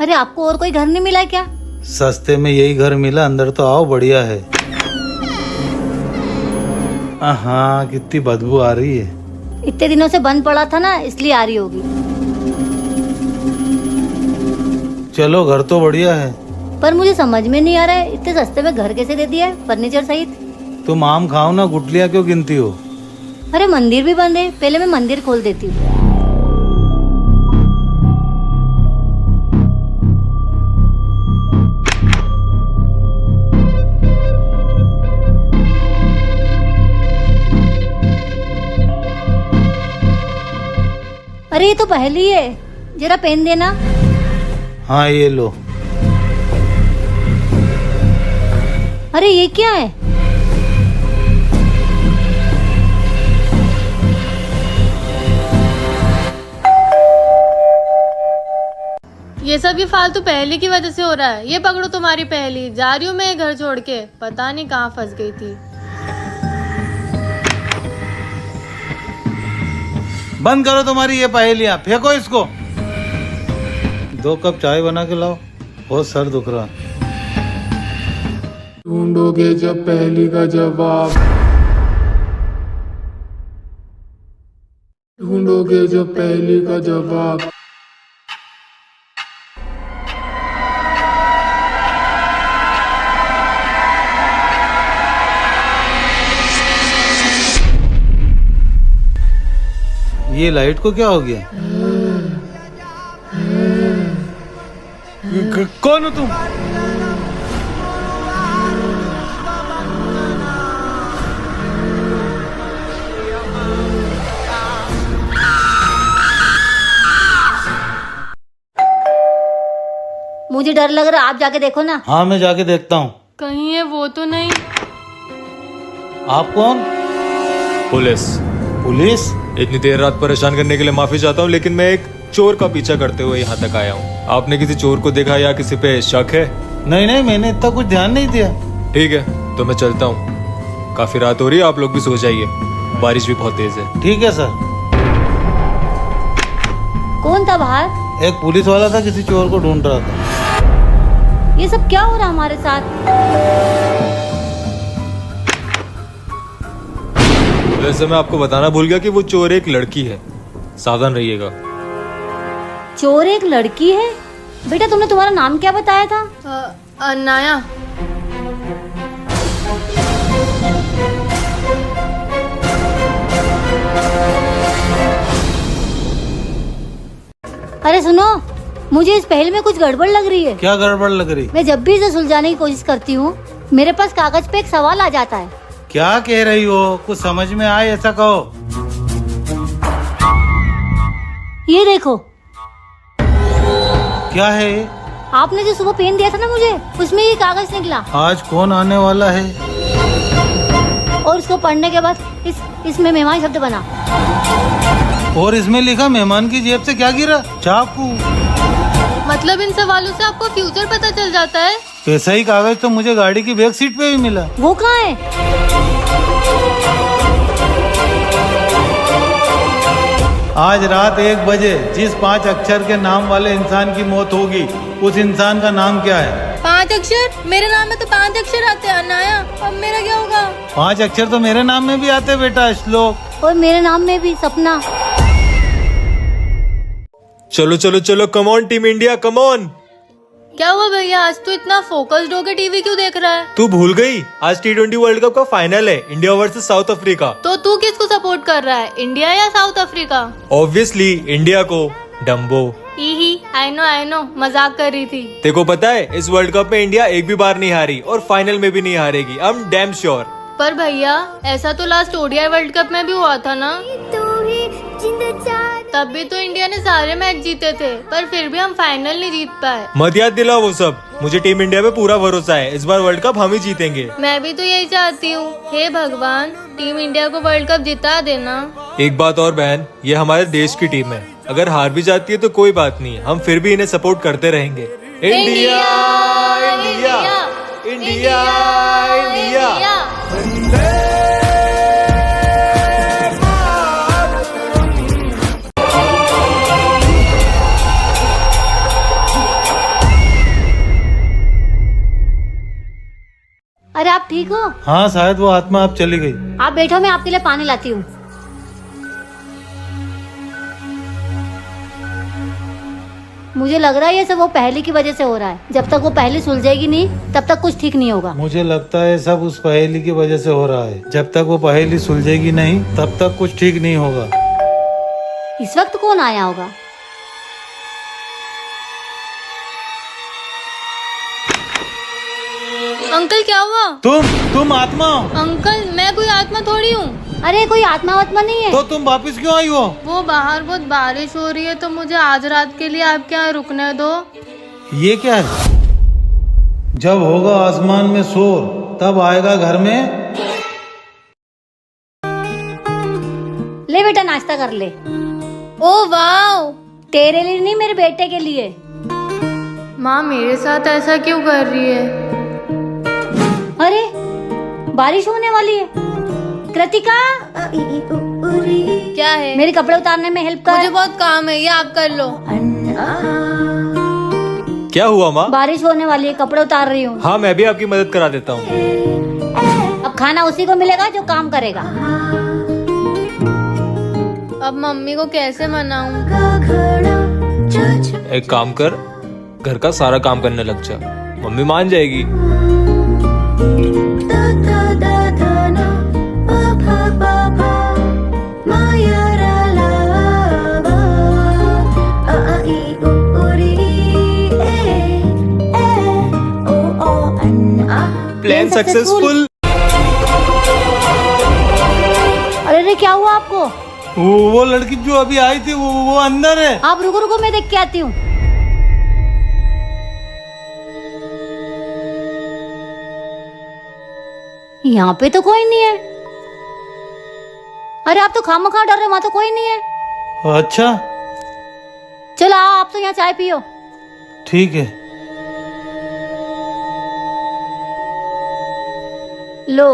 अरे आपको और कोई घर नहीं मिला क्या? सस्ते में यही घर मिला, अंदर तो आओ, बढ़िया है। हाँ, कितनी बदबू आ रही है। इतने दिनों से बंद पड़ा था ना, इसलिए आ रही होगी। चलो, घर तो बढ़िया है। पर मुझे समझ में नहीं आ रहा है, इतने सस्ते में घर कैसे दे दिया है, फर्नीचर सहित। तुम आम खाओ ना, गुटलियाँ क्यों गिनती हो? अरे मंदिर भी बंद है, पहले मैं मंदिर खोल देती हूँ। अरे ये तो पहली है, जरा पेन देना। हाँ, ये लो। अरे ये क्या है? ये सब ये फालतू पहेली की वजह से हो रहा है। ये पकड़ो तुम्हारी पहेली, जा रही हूँ मैं घर छोड़ के, पता नहीं कहाँ फंस गई थी। बंद करो तुम्हारी ये पहेलियाँ, फेंको इसको। 2 कप चाय बना के लाओ, बहुत सर दुख रहा। ढूंढोगे जब पहेली का जवाब, ढूंढोगे जब पहेली का जवाब। ये लाइट को क्या हो गया? कौन हो तुम? मुझे डर लग रहा है, आप जाके देखो ना। हाँ, मैं जाके देखता हूँ। कहीं ये वो तो नहीं? आप कौन? पुलिस। पुलिस? इतनी देर रात परेशान करने के लिए माफी चाहता हूँ, लेकिन मैं एक चोर का पीछा करते हुए यहाँ तक आया हूँ। आपने किसी चोर को देखा या किसी पे शक है? नहीं नहीं, मैंने इतना कुछ ध्यान नहीं दिया। ठीक है, तो मैं चलता हूँ। काफी रात हो रही है, आप लोग भी सो जाइए, बारिश भी बहुत तेज है। ठीक है सर। कौन था बाहर? एक पुलिस वाला था, किसी चोर को ढूंढ रहा था। ये सब क्या हो रहा है हमारे साथ? वैसे मैं आपको बताना भूल गया कि वो चोर एक लड़की है, सावधान रहिएगा। चोर एक लड़की है? बेटा तुमने तुम्हारा नाम क्या बताया था? अनाया। अरे सुनो, मुझे इस पहेली में कुछ गड़बड़ लग रही है। क्या गड़बड़ लग रही? मैं जब भी इसे सुलझाने की कोशिश करती हूँ, मेरे पास कागज पे एक सवाल आ जाता है। क्या कह रही हो? कुछ समझ में आए ऐसा कहो। ये देखो। क्या है? आपने जो सुबह पेन दिया था ना मुझे, उसमें ये कागज निकला। आज कौन आने वाला है? और उसको पढ़ने के बाद इसमें मेहमान शब्द बना। और इसमें लिखा मेहमान की जेब से क्या गिरा? चाकू। मतलब इन सवालों से आपको फ्यूचर पता चल जाता है? ऐसा ही कागज तो मुझे गाड़ी की बैक सीट पे भी मिला। वो कहाँ है? आज रात 1 बजे जिस 5 अक्षर के नाम वाले इंसान की मौत होगी, उस इंसान का नाम क्या है? 5 अक्षर? मेरे नाम में तो 5 अक्षर आते हैं अनाया, अब मेरा क्या होगा? 5 अक्षर तो मेरे नाम में भी आते बेटा, श्लोक। और मेरे नाम में भी सपना। चलो चलो चलो, come on team India, come on. क्या हुआ भैया, आज तो इतना फोकस्ड होकर टीवी क्यों देख रहा है? तू भूल गई, आज T20 वर्ल्ड कप का फाइनल है, इंडिया वर्सेस साउथ अफ्रीका। तो तू किसको सपोर्ट कर रहा है, इंडिया या साउथ अफ्रीका? ऑब्वियसली इंडिया को, डम्बो। ही आई नो, मजाक कर रही थी। तेरे को पता है, इस वर्ल्ड कप में इंडिया एक भी बार नहीं हारी और फाइनल में भी नहीं हारेगी, आई एम डैम श्योर। पर भैया ऐसा तो लास्ट ओडीआई वर्ल्ड कप में भी हुआ था ना, तब भी तो इंडिया ने सारे मैच जीते थे, पर फिर भी हम फाइनल नहीं जीत पाए। मत याद दिलाओ वो सब, मुझे टीम इंडिया पे पूरा भरोसा है, इस बार वर्ल्ड कप हम ही जीतेंगे। मैं भी तो यही चाहती हूँ, हे भगवान टीम इंडिया को वर्ल्ड कप जिता देना। एक बात और बहन, ये हमारे देश की टीम है, अगर हार भी जाती है तो कोई बात नहीं, हम फिर भी इन्हें सपोर्ट करते रहेंगे। India India India India. आप ठीक हो? हाँ शायद वो आत्मा अब चली गई। आप बैठो, मैं आपके लिए पानी लाती हूँ। मुझे लग रहा है ये सब वो पहेली की वजह से हो रहा है। जब तक वो पहेली सुलझेगी नहीं तब तक कुछ ठीक नहीं होगा। मुझे लगता है सब उस पहेली की वजह से हो रहा है। जब तक वो पहेली सुलझेगी नहीं तब तक कुछ ठीक नहीं होगा। इस वक्त कौन आया होगा? अंकल क्या हुआ? तुम आत्मा हो? अंकल मैं कोई आत्मा थोड़ी हूँ। अरे कोई आत्मा वात्मा नहीं है। तो तुम वापस क्यों आई हो? वो बाहर बहुत बारिश हो रही है तो मुझे आज रात के लिए आपके यहाँ रुकने दो। ये क्या है? जब होगा आसमान में शोर तब आएगा घर में। ले बेटा नाश्ता कर ले। Oh wow! तेरे लिए नहीं, मेरे बेटे के लिए। माँ मेरे साथ ऐसा क्यों कर रही है? अरे बारिश होने वाली है। कृतिका, क्या है? मेरे कपड़े उतारने में हेल्प कर। मुझे बहुत काम है, ये आप कर लो। क्या हुआ माँ? बारिश होने वाली है, कपड़े उतार रही हूँ। हाँ मैं भी आपकी मदद करा देता हूँ। अब खाना उसी को मिलेगा जो काम करेगा। अब मम्मी को कैसे मनाऊं? एक काम कर, घर का सारा काम करने लग जा, मम्मी मान जाएगी। Plan successful. अरे क्या हुआ आपको? वो लड़की जो अभी आई थी वो अंदर है। आप रुको रुको, मैं देख के आती हूँ। यहाँ पे तो कोई नहीं है। अरे आप तो खामखा डर रहे, वहाँ तो कोई नहीं है। अच्छा चलो आओ, आप तो यहाँ चाय पियो। ठीक है। लो।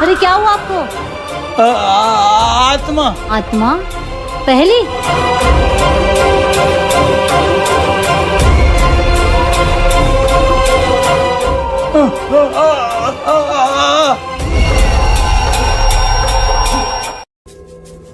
अरे क्या हुआ आपको? आत्मा। आत्मा? पहली?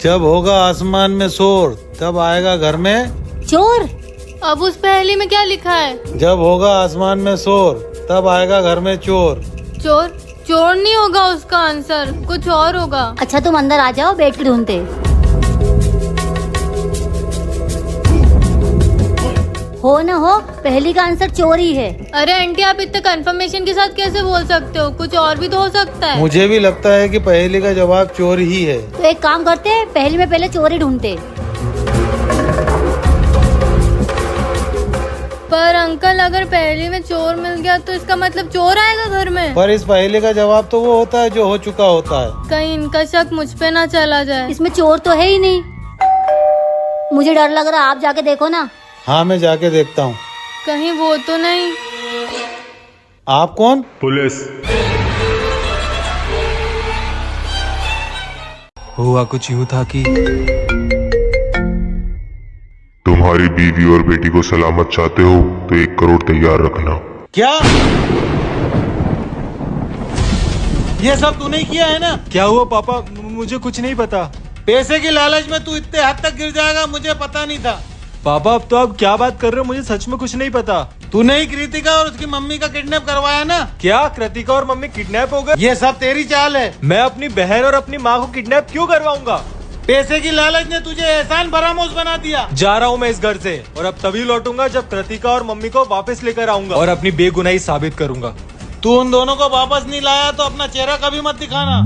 जब होगा आसमान में शोर तब आएगा घर में चोर? अब उस पहेली में क्या लिखा है? जब होगा आसमान में शोर तब आएगा घर में चोर। चोर? चोर नहीं होगा उसका आंसर, कुछ और होगा। अच्छा तुम अंदर आ जाओ, बैठ के ढूंढते। हो न हो, पहली का आंसर चोर ही है। अरे आंटी आप इतने कंफर्मेशन के साथ कैसे बोल सकते हो? कुछ और भी तो हो सकता है। मुझे भी लगता है कि पहेली का जवाब चोर ही है। तो एक काम करते हैं, पहली में पहले चोर ही ढूंढते। पर अंकल अगर पहेली में चोर मिल गया तो इसका मतलब चोर आएगा घर में। पर इस पहेली का जवाब तो वो होता है जो हो चुका होता है। कहीं इनका शक मुझ पे ना चला जाए। इसमें चोर तो है ही नहीं। मुझे डर लग रहा है, आप जाके देखो ना। हाँ मैं जाके देखता हूँ। कहीं वो तो नहीं। आप कौन? पुलिस। हुआ कुछ यूं था कि तुम्हारी बीवी और बेटी को सलामत चाहते हो तो 1 करोड़ तैयार रखना। क्या ये सब तूने ही किया है ना? क्या हुआ पापा? मुझे कुछ नहीं पता। पैसे की लालच में तू इतने हद तक गिर जाएगा मुझे पता नहीं था। पापा अब तो आप क्या बात कर रहे हो? मुझे सच में कुछ नहीं पता। तूने ही कृतिका और उसकी मम्मी का किडनैप करवाया ना? क्या कृतिका और मम्मी किडनैप हो गए? ये सब तेरी चाल है। मैं अपनी बहन और अपनी माँ को किडनैप क्यों करवाऊंगा? पैसे की लालच ने तुझे एहसान फरामोश बना दिया। जा रहा हूँ मैं इस घर से, और अब तभी लौटूंगा जब कृतिका और मम्मी को वापस लेकर आऊंगा और अपनी बेगुनाही साबित करूंगा। तू उन दोनों को वापस नहीं लाया तो अपना चेहरा कभी मत दिखाना।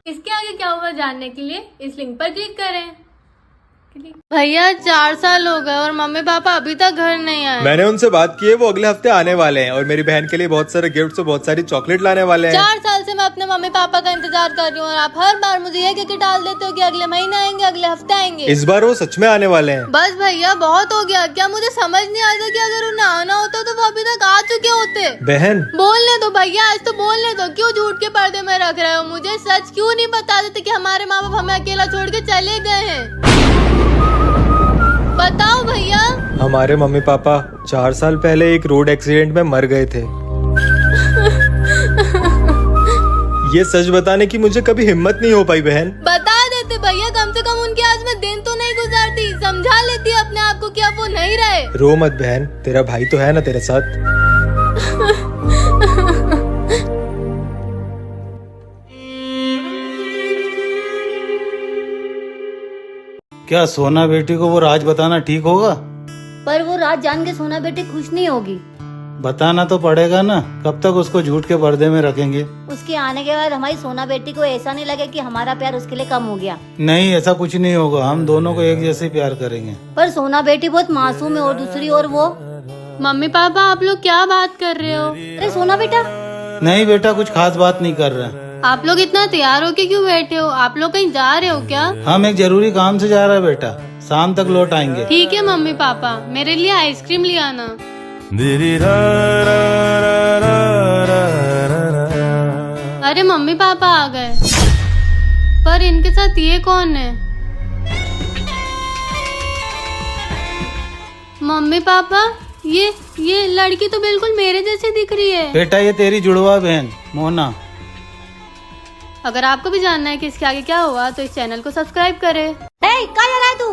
इसके आगे क्या होगा जानने के लिए इस लिंक पर क्लिक करें। भैया 4 साल हो गए और मम्मी पापा अभी तक घर नहीं आए। मैंने उनसे बात की है, वो अगले हफ्ते आने वाले हैं और मेरी बहन के लिए बहुत सारे गिफ्ट्स और बहुत सारी चॉकलेट लाने वाले हैं। 4 साल से मैं अपने मम्मी पापा का इंतजार कर रही हूँ और आप हर बार मुझे ये कहकर टाल देते हो कि अगले महीने आएंगे, अगले हफ्ते आएंगे। इस बार वो सच में आने वाले हैं। बस भैया बहुत हो गया। क्या मुझे समझ नहीं आता कि अगर उन्हें आना होता तो वो अभी तक आ चुके होते। बहन बोलने दो भैया, आज तो बोलने दो। क्यों झूठ के पर्दे में रख रहे हो मुझे? सच क्यों नहीं बता देते कि हमारे माँ बाप हमें अकेला छोड़ के चले गए हैं? बताओ भैया। हमारे मम्मी पापा 4 साल पहले एक रोड एक्सीडेंट में मर गए थे। ये सच बताने की मुझे कभी हिम्मत नहीं हो पाई बहन। बता देते भैया, कम से कम उनके आज में दिन तो नहीं गुजारती। समझा लेती अपने आप को कि अब वो नहीं रहे। रो मत बहन, तेरा भाई तो है ना तेरे साथ। क्या सोना बेटी को वो राज बताना ठीक होगा? पर वो रात जान के सोना बेटी खुश नहीं होगी। बताना तो पड़ेगा ना, कब तक उसको झूठ के पर्दे में रखेंगे? उसके आने के बाद हमारी सोना बेटी को ऐसा नहीं लगे कि हमारा प्यार उसके लिए कम हो गया। नहीं, ऐसा कुछ नहीं होगा, हम दोनों को एक जैसे प्यार करेंगे। पर सोना बेटी बहुत मासूम है और दूसरी ओर वो। मम्मी पापा आप लोग क्या बात कर रहे हो? अरे सोना बेटा। नहीं बेटा, कुछ खास बात नहीं कर रहे। आप लोग इतना तैयार होके क्यों बैठे हो? आप लोग कहीं जा रहे हो क्या? हम एक जरूरी काम से जा रहे हैं बेटा, शाम तक लौट आएंगे। ठीक है मम्मी पापा, मेरे लिए आइसक्रीम ले आना। अरे मम्मी पापा आ गए। पर इनके साथ ये कौन है? मम्मी पापा ये लड़की तो बिल्कुल मेरे जैसी दिख रही है। बेटा ये तेरी जुड़वा बहन मोना। अगर आपको भी जानना है कि इसके आगे क्या हुआ तो इस चैनल को सब्सक्राइब करें। कहाँ जा रहा है तू?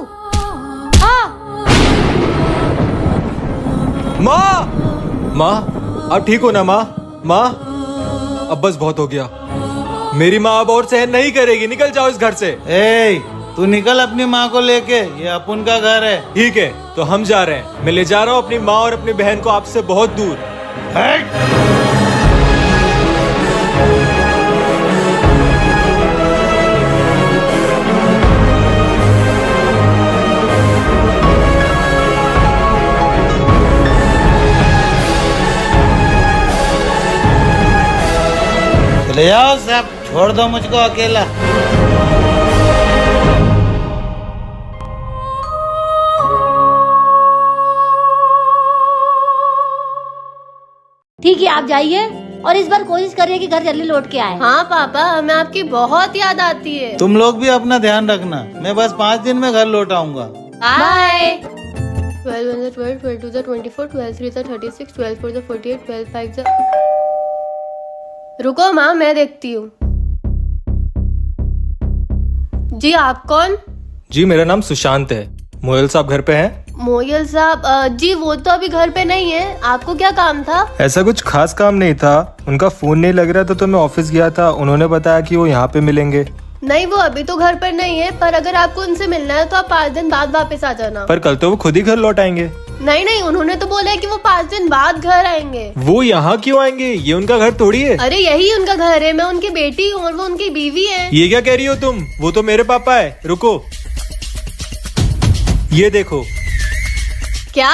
माँ आप ठीक हो ना माँ? माँ अब बस बहुत हो गया, मेरी माँ अब और सहन नहीं करेगी, निकल जाओ इस घर से। ए, तू निकल अपनी माँ को लेके, ये अपन का घर है। ठीक है तो हम जा रहे हैं, मैं ले जा रहा हूँ अपनी माँ और अपनी बहन को आपसे बहुत दूर। ले जाओ सब, छोड़ दो मुझको अकेला। ठीक है आप जाइए और इस बार कोशिश करिए कि घर जल्दी लौट के आए। हाँ पापा, हमें आपकी बहुत याद आती है। तुम लोग भी अपना ध्यान रखना, मैं बस 5 दिन में घर लौट आऊंगा। बाय। 12 1 12 12 2 24 12 3 36 12 4 48 12 5 रुको माँ, मैं देखती हूँ। जी आप कौन? जी मेरा नाम सुशांत है। मोयल साहब घर पे हैं? मोयल साहब जी वो तो अभी घर पे नहीं है। आपको क्या काम था? ऐसा कुछ खास काम नहीं था, उनका फोन नहीं लग रहा था तो मैं ऑफिस गया था, उन्होंने बताया कि वो यहाँ पे मिलेंगे। नहीं वो अभी तो घर पर नहीं है, पर अगर आपको उनसे मिलना है तो आप 5 दिन बाद वापस आ जाना। पर कल तो वो खुद ही घर लौट आएंगे। नहीं उन्होंने तो बोला है कि वो 5 दिन बाद घर आएंगे। वो यहाँ क्यों आएंगे? ये उनका घर थोड़ी है। अरे यही उनका घर है, मैं उनकी बेटी हूँ और वो उनकी बीवी है। ये क्या कह रही हो तुम? वो तो मेरे पापा है। रुको, ये देखो। क्या?